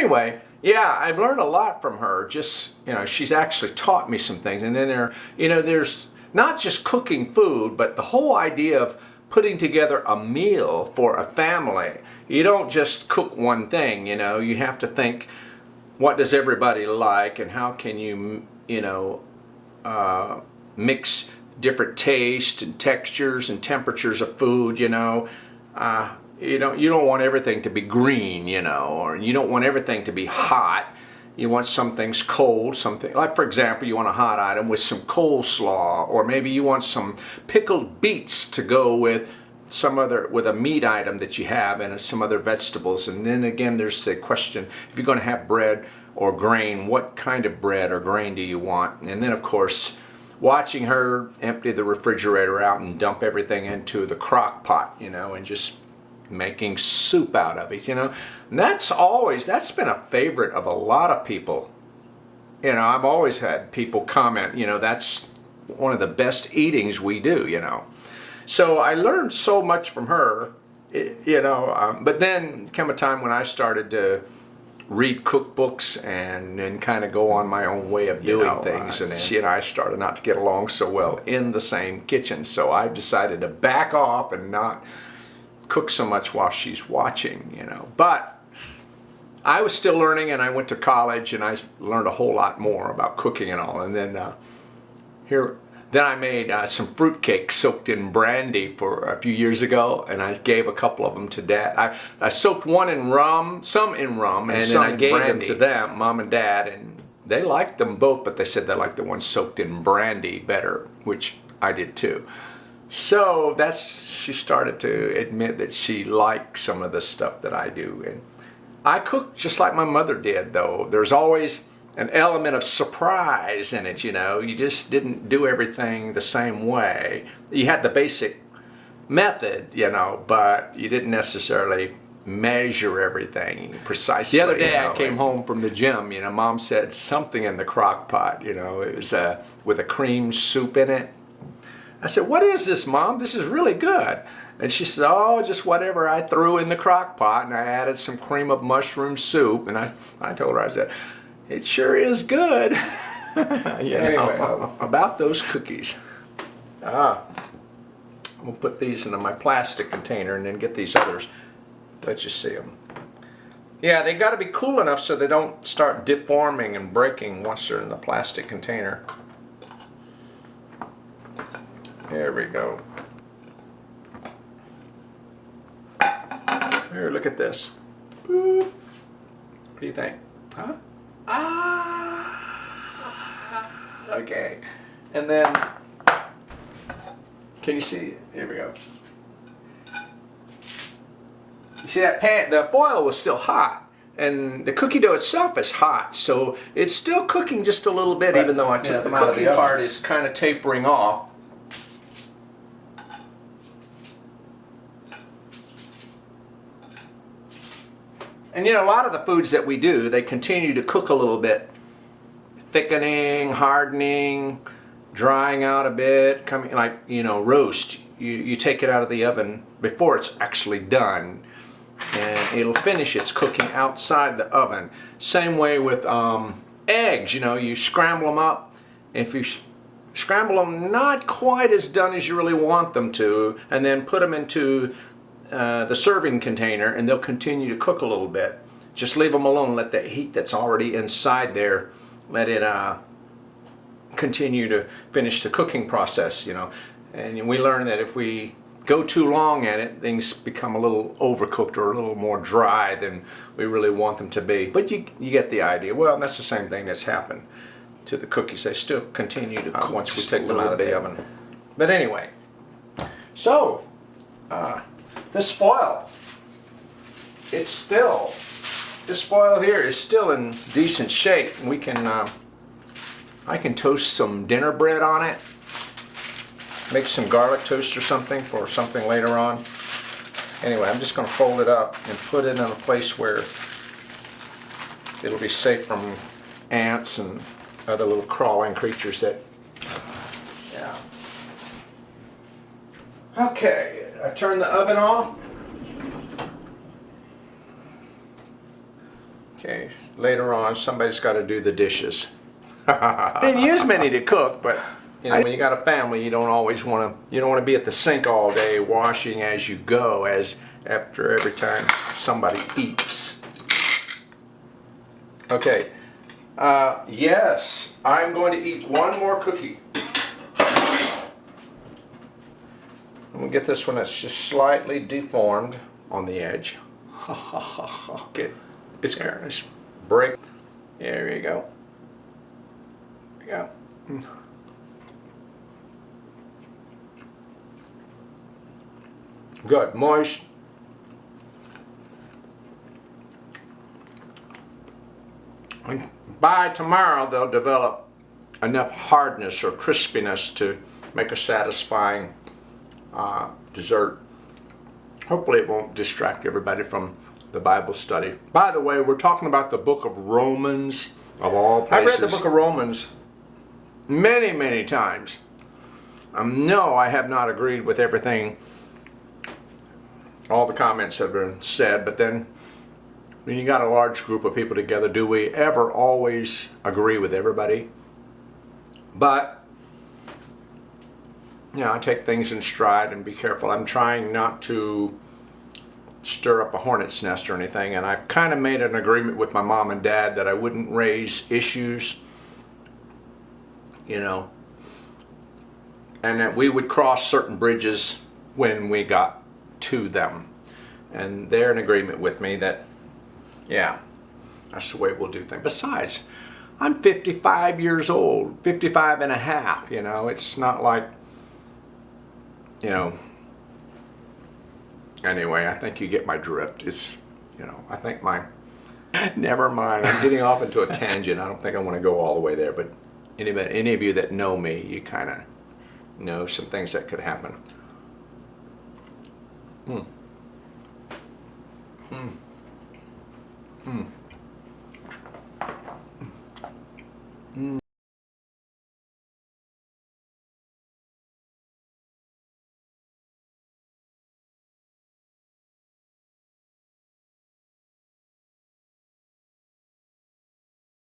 anyway, yeah, I've learned a lot from her. Just, she's actually taught me some things. And then there's not just cooking food, but the whole idea of putting together a meal for a family. You don't just cook one thing, you have to think, what does everybody like, and how can you, mix different tastes and textures and temperatures of food, you don't want everything to be green, or you don't want everything to be hot. You want some things cold, something like, for example, you want a hot item with some coleslaw, or maybe you want some pickled beets to go with with a meat item that you have and some other vegetables. And then again, there's the question, if you're going to have bread or grain, what kind of bread or grain do you want? And then of course, watching her empty the refrigerator out and dump everything into the crock pot, and just making soup out of it, And that's been a favorite of a lot of people. I've always had people comment, that's one of the best eatings we do, So I learned so much from her, but then came a time when I started to read cookbooks and then kind of go on my own way of doing things. And then she and I started not to get along so well in the same kitchen. So I decided to back off and not cook so much while she's watching, But I was still learning, and I went to college and I learned a whole lot more about cooking and all. And then Then I made some fruitcake soaked in brandy for a few years ago, and I gave a couple of them to Dad. I soaked one in rum, some in rum, and then I gave them to them, Mom and Dad, and they liked them both, but they said they liked the one soaked in brandy better, which I did too. So she started to admit that she liked some of the stuff that I do. And I cook just like my mother did, though. There's always an element of surprise in it, You just didn't do everything the same way. You had the basic method, but you didn't necessarily measure everything precisely. The other day I came home from the gym, Mom said something in the crock pot, it was with a cream soup in it. I said, "What is this, Mom? This is really good." And she said, "Oh, just whatever I threw in the crock pot, and I added some cream of mushroom soup." And I told her, I said, "It sure is good." Anyway, about those cookies. We'll put these into my plastic container and then get these others. Let you see them. Yeah, they got to be cool enough so they don't start deforming and breaking once they're in the plastic container. There we go. Here, look at this. Boop. What do you think? Huh? Okay. And then, can you see? Here we go. You see that pan? The foil was still hot, and the cookie dough itself is hot, so it's still cooking just a little bit, even though I took them out of the oven. The cooking part is kind of tapering off. And a lot of the foods that we do, they continue to cook a little bit. Thickening, hardening, drying out a bit, coming like, roast. You take it out of the oven before it's actually done, and it'll finish its cooking outside the oven. Same way with eggs, you scramble them up. If you scramble them not quite as done as you really want them to, and then put them into the serving container, and they'll continue to cook a little bit. Just leave them alone. Let the heat that's already inside there, let it continue to finish the cooking process, And we learn that if we go too long at it, things become a little overcooked or a little more dry than we really want them to be. But you get the idea. Well, that's the same thing that's happened to the cookies. They still continue to cook once we take them out of the oven. But anyway, so this foil, this foil here is still in decent shape. We can, I can toast some dinner bread on it, make some garlic toast or something for something later on. Anyway, I'm just going to fold it up and put it in a place where it'll be safe from ants and other little crawling creatures that, yeah. Okay, I turn the oven off. Okay, Okay, later on, somebody's got to do the dishes. Didn't use many to cook, but you know, when you got a family, you don't always want to. You don't want to be at the sink all day washing as you go, as after every time somebody eats. Okay. Yes, I'm going to eat one more cookie. I'm going to get this one that's just slightly deformed on the edge. Okay, it's garnish. Break. There you go. There you go. Good, moist. And by tomorrow, they'll develop enough hardness or crispiness to make a satisfying dessert. Hopefully it won't distract everybody from the Bible study. By the way, we're talking about the book of Romans, of all places. I've read the book of Romans many, many times. No, I have not agreed with everything, all the comments have been said, but then when you got a large group of people together, do we ever always agree with everybody? But you know, I take things in stride and be careful. I'm trying not to stir up a hornet's nest or anything, and I've kind of made an agreement with my mom and dad that I wouldn't raise issues, you know, and that we would cross certain bridges when we got to them. And they're in agreement with me that, yeah, that's the way we'll do things. Besides, I'm 55 years old, 55 and a half, you know, it's not like, you know, anyway, I think you get my drift. It's, you know, I think never mind, I'm getting off into a tangent. I don't think I want to go all the way there, but any of you that know me, you kind of know some things that could happen. Hmm. Hmm. Hmm.